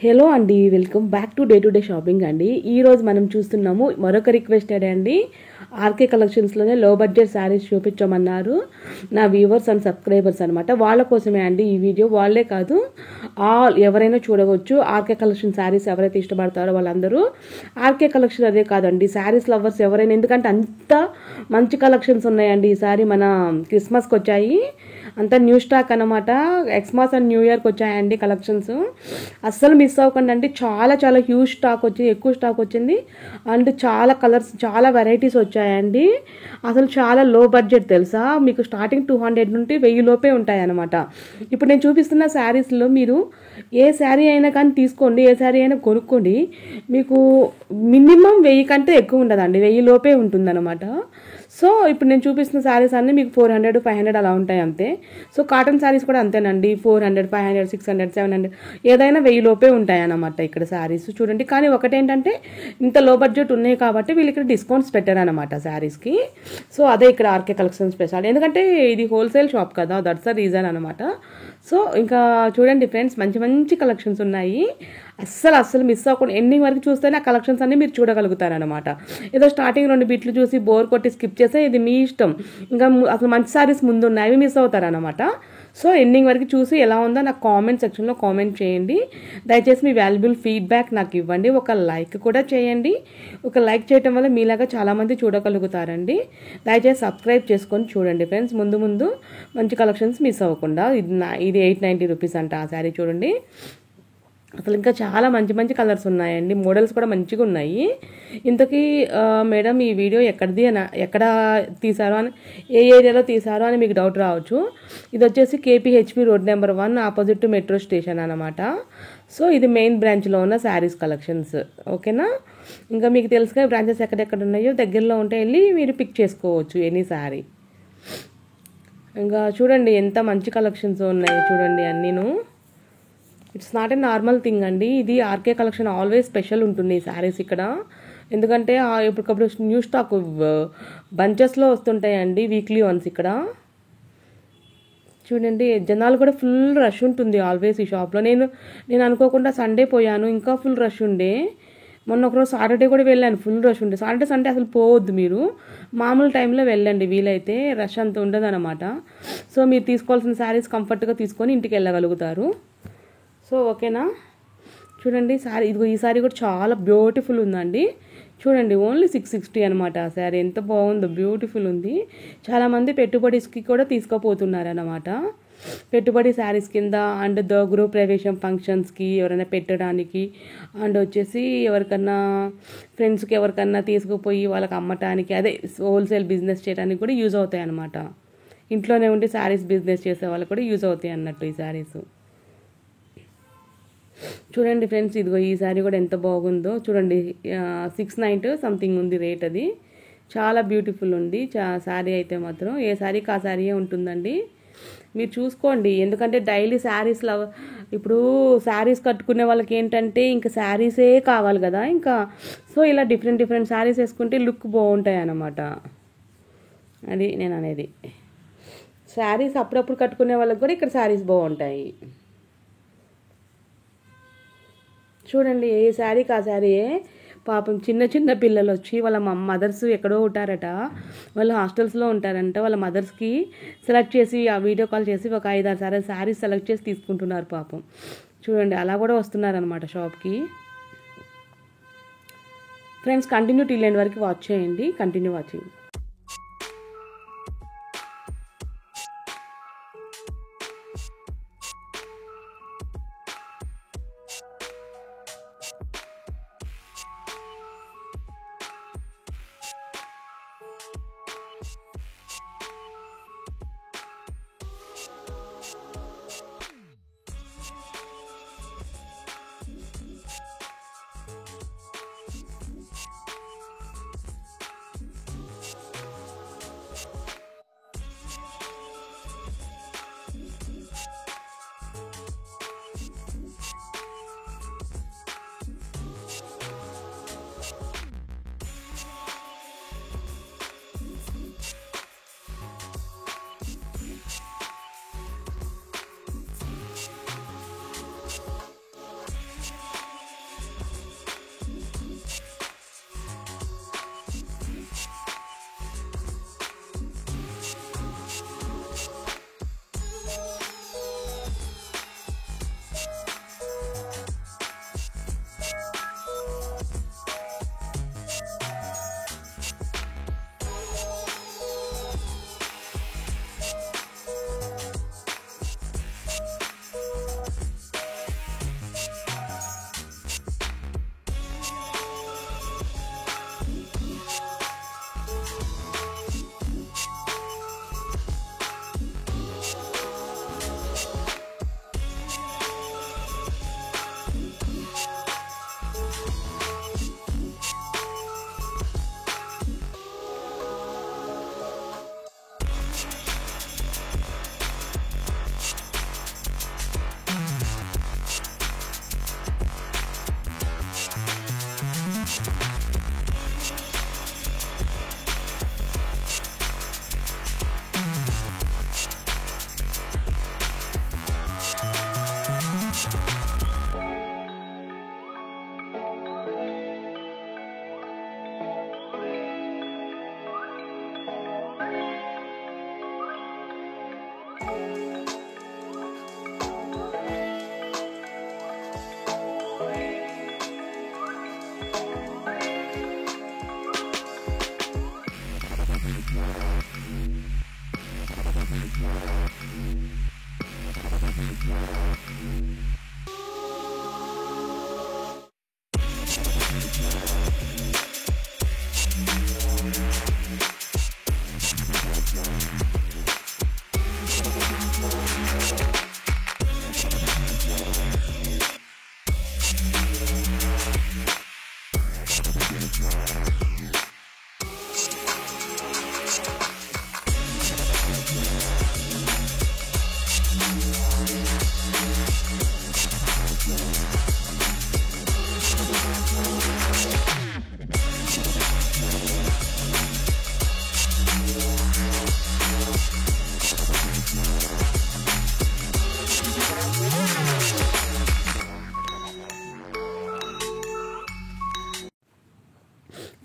Hello అండి, welcome back to day shopping అండి. ఈరోజు మనం చూస్తున్నాము మరొక రిక్వెస్టెడ్ అండి. ఆర్కే కలెక్షన్స్లోనే లో బడ్జెట్ శారీస్ చూపించమన్నారు నా వ్యూవర్స్ అండ్ సబ్స్క్రైబర్స్ అనమాట. వాళ్ళ కోసమే అండి ఈ వీడియో. వాళ్ళే కాదు, ఎవరైనా చూడవచ్చు. ఆర్కే కలెక్షన్ శారీస్ ఎవరైతే ఇష్టపడతారో వాళ్ళందరూ ఆర్కే కలెక్షన్ అదే కాదండి, శారీస్ లవర్స్ ఎవరైనా, ఎందుకంటే అంత మంచి కలెక్షన్స్ ఉన్నాయండి. ఈసారి మన క్రిస్మస్కి వచ్చాయి, అంతా న్యూ స్టాక్ అనమాట. ఎక్స్మాస్ అండ్ న్యూ ఇయర్కి వచ్చాయండి కలెక్షన్స్. అస్సలు మిస్ అవ్వకండి అండి. చాలా చాలా హ్యూజ్ స్టాక్ వచ్చింది, ఎక్కువ స్టాక్ వచ్చింది. అండ్ చాలా కలర్స్, చాలా వెరైటీస్ వచ్చాయండి. అసలు చాలా లో బడ్జెట్ తెలుసా మీకు. స్టార్టింగ్ 200 నుండి 1000 లోపే ఉంటాయి అనమాట. ఇప్పుడు నేను చూపిస్తున్న శారీస్లో మీరు ఏ శారీ అయినా కానీ తీసుకోండి, ఏ శారీ అయినా కొనుక్కోండి, మీకు మినిమం 1000 కంటే ఎక్కువ ఉండదండి, 1000 లోపే ఉంటుందన్నమాట. సో ఇప్పుడు నేను చూపిస్తున్న శారీస్ అన్నీ మీకు 400, 500 అలా ఉంటాయి అంతే. సో కాటన్ శారీస్ కూడా అంతేనండి, 400, 500, 600, 700 ఏదైనా 1000 లోపే ఉంటాయి అన్నమాట ఇక్కడ శారీస్. చూడండి, కానీ ఒకటేంటంటే ఇంత లో బడ్జెట్ ఉన్నాయి కాబట్టి వీళ్ళు ఇక్కడ డిస్కౌంట్స్ పెట్టారనమాట శారీస్కి. సో అదే ఇక్కడ ఆర్కే కలెక్షన్ స్పెషల్, ఎందుకంటే ఇది హోల్సేల్ షాప్ కదా, దట్స్ ద రీజన్ అనమాట. సో ఇంకా చూడండి ఫ్రెండ్స్, మంచి మంచి కలెక్షన్స్ ఉన్నాయి. అస్సలు మిస్ అవ్వకుండా ఎండింగ్ వరకు చూస్తేనే ఆ కలెక్షన్స్ అన్ని మీరు చూడగలుగుతారనమాట. ఏదో స్టార్టింగ్ 2 బిట్లు చూసి బోర్ కొట్టి స్కిప్ చేస్తే ఇది మీ ఇష్టం. ఇంకా అసలు మంచి సారీస్ ముందు ఉన్నాయి, అవి మిస్ అవుతారనమాట. సో ఎండింగ్ వరకు చూసి ఎలా ఉందో నాకు కామెంట్ సెక్షన్లో కామెంట్ చేయండి. దయచేసి మీ వాల్యుబుల్ ఫీడ్బ్యాక్ నాకు ఇవ్వండి. ఒక లైక్ కూడా చేయండి. ఒక లైక్ చేయడం వల్ల మీలాగా చాలామంది చూడగలుగుతారండి. దయచేసి సబ్స్క్రైబ్ చేసుకొని చూడండి ఫ్రెండ్స్. ముందు మంచి కలెక్షన్స్ మిస్ అవ్వకుండా. ఇది 890 రూపీస్ అంట ఆ శారీ. చూడండి, అసలు ఇంకా చాలా మంచి మంచి కలర్స్ ఉన్నాయండి. మోడల్స్ కూడా మంచిగా ఉన్నాయి. ఇంతకీ మేడం ఈ వీడియో ఎక్కడిది అని, ఎక్కడ తీసారో అని, ఏ ఏరియాలో తీసారో అని మీకు డౌట్ రావచ్చు. ఇది వచ్చేసి KPHB road number 1 opposite metro station అనమాట. సో ఇది మెయిన్ బ్రాంచ్లో ఉన్న శారీస్ కలెక్షన్స్. ఓకేనా, ఇంకా మీకు తెలుసుగా బ్రాంచెస్ ఎక్కడెక్కడ ఉన్నాయో, దగ్గరలో ఉంటే వెళ్ళి మీరు పిక్ చేసుకోవచ్చు ఎనీ శారీ. ఇంకా చూడండి ఎంత మంచి కలెక్షన్స్ ఉన్నాయి చూడండి అన్నీను. It's not a normal thing అండి. ఇది ఆర్కే కలెక్షన్ ఆల్వేస్ స్పెషల్ ఉంటుంది ఈ శారీస్ ఇక్కడ. ఎందుకంటే ఎప్పటికప్పుడు న్యూ స్టాక్ బంచెస్లో వస్తుంటాయండి, వీక్లీ వన్స్ ఇక్కడ. చూడండి, జనాలు కూడా ఫుల్ రష్ ఉంటుంది ఆల్వేస్ ఈ షాప్లో. నేను అనుకోకుండా సండే పోయాను, ఇంకా ఫుల్ రష్ ఉండే. మొన్న ఒకరోజు సాటర్డే కూడా వెళ్ళాను, ఫుల్ రష్ ఉండే. సాటర్డే సండే అసలు పోవద్దు మీరు, మామూలు టైంలో వెళ్ళండి వీలైతే, రష్ అంత ఉండదు అనమాట. సో మీరు తీసుకోవాల్సిన శారీస్ కంఫర్ట్గా తీసుకొని ఇంటికి వెళ్ళగలుగుతారు. సో ఓకేనా, చూడండి శారీ. ఇదిగో ఈ శారీ కూడా చాలా బ్యూటిఫుల్ ఉందండి. చూడండి, ఓన్లీ 660 అనమాట ఆ శారీ. ఎంత బాగుందో, బ్యూటిఫుల్ ఉంది. చాలామంది పెట్టుబడికి కూడా తీసుకోపోతున్నారనమాట. పెట్టుబడి శారీస్ కింద అండ్ గృహ ప్రవేశం ఫంక్షన్స్కి ఎవరైనా పెట్టడానికి, అండ్ వచ్చేసి ఎవరికన్నా ఫ్రెండ్స్కి ఎవరికన్నా తీసుకుపోయి వాళ్ళకి అమ్మటానికి, అదే హోల్సేల్ బిజినెస్ చేయడానికి కూడా యూజ్ అవుతాయి అనమాట. ఇంట్లోనే ఉండి శారీస్ బిజినెస్ చేసే వాళ్ళకి కూడా యూజ్ అవుతాయి అన్నట్టు ఈ శారీస్. చూడండి ఫ్రెండ్స్, ఇదిగో ఈ శారీ కూడా ఎంత బాగుందో చూడండి. 690 సంథింగ్ ఉంది రేట్. అది చాలా బ్యూటిఫుల్ ఉంది శారీ అయితే మాత్రం. ఏ శారీకి ఆ శారీయే ఉంటుందండి, మీరు చూసుకోండి. ఎందుకంటే డైలీ శారీస్ ఇప్పుడు శారీస్ కట్టుకునే వాళ్ళకి ఏంటంటే ఇంకా శారీసే కావాలి కదా ఇంకా. సో ఇలా డిఫరెంట్ శారీస్ వేసుకుంటే లుక్ బాగుంటాయి అన్నమాట. అది నేను అనేది. శారీస్ అప్పుడప్పుడు కట్టుకునే వాళ్ళకి కూడా ఇక్కడ శారీస్ బాగుంటాయి. చూడండి, ఏ శారీకి ఆ శారీయే. పాపం చిన్న పిల్లలు వచ్చి వాళ్ళ మదర్స్ ఎక్కడో ఉంటారట, వాళ్ళు హాస్టల్స్లో ఉంటారంట. వాళ్ళ మదర్స్కి సెలెక్ట్ చేసి ఆ వీడియో కాల్ చేసి ఒక 5-6 శారీస్ సెలెక్ట్ చేసి తీసుకుంటున్నారు పాపం. చూడండి, అలా కూడా వస్తున్నారనమాట షాప్కి. ఫ్రెండ్స్, కంటిన్యూ టిల్ ఎండ్ వరకు వాచ్ చేయండి. Continue watching.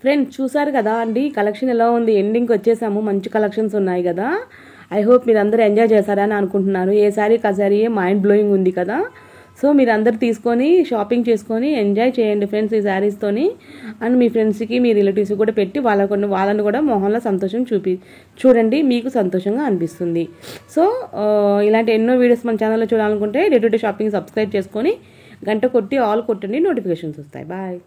ఫ్రెండ్స్ చూసారు కదా అండి కలెక్షన్ ఎలా ఉంది, ఎండింగ్కి వచ్చేసాము, మంచి కలెక్షన్స్ ఉన్నాయి కదా. ఐ హోప్ మీరు అందరూ ఎంజాయ్ చేశారని అనుకుంటున్నాను. ఏ శారీ కా శారీ మైండ్ బ్లోయింగ్ ఉంది కదా. సో మీరు అందరు తీసుకొని షాపింగ్ చేసుకొని ఎంజాయ్ చేయండి ఫ్రెండ్స్ ఈ శారీస్తోని. అండ్ మీ ఫ్రెండ్స్కి మీ రిలేటివ్స్కి కూడా పెట్టి వాళ్ళని కూడా మొహంలో సంతోషం చూడండి, మీకు సంతోషంగా అనిపిస్తుంది. సో ఇలాంటి ఎన్నో వీడియోస్ మన ఛానల్లో చూడాలనుకుంటే day to day shopping subscribe చేసుకొని గంట కొట్టి ఆల్ కొట్టండి, నోటిఫికేషన్స్ వస్తాయి. బాయ్.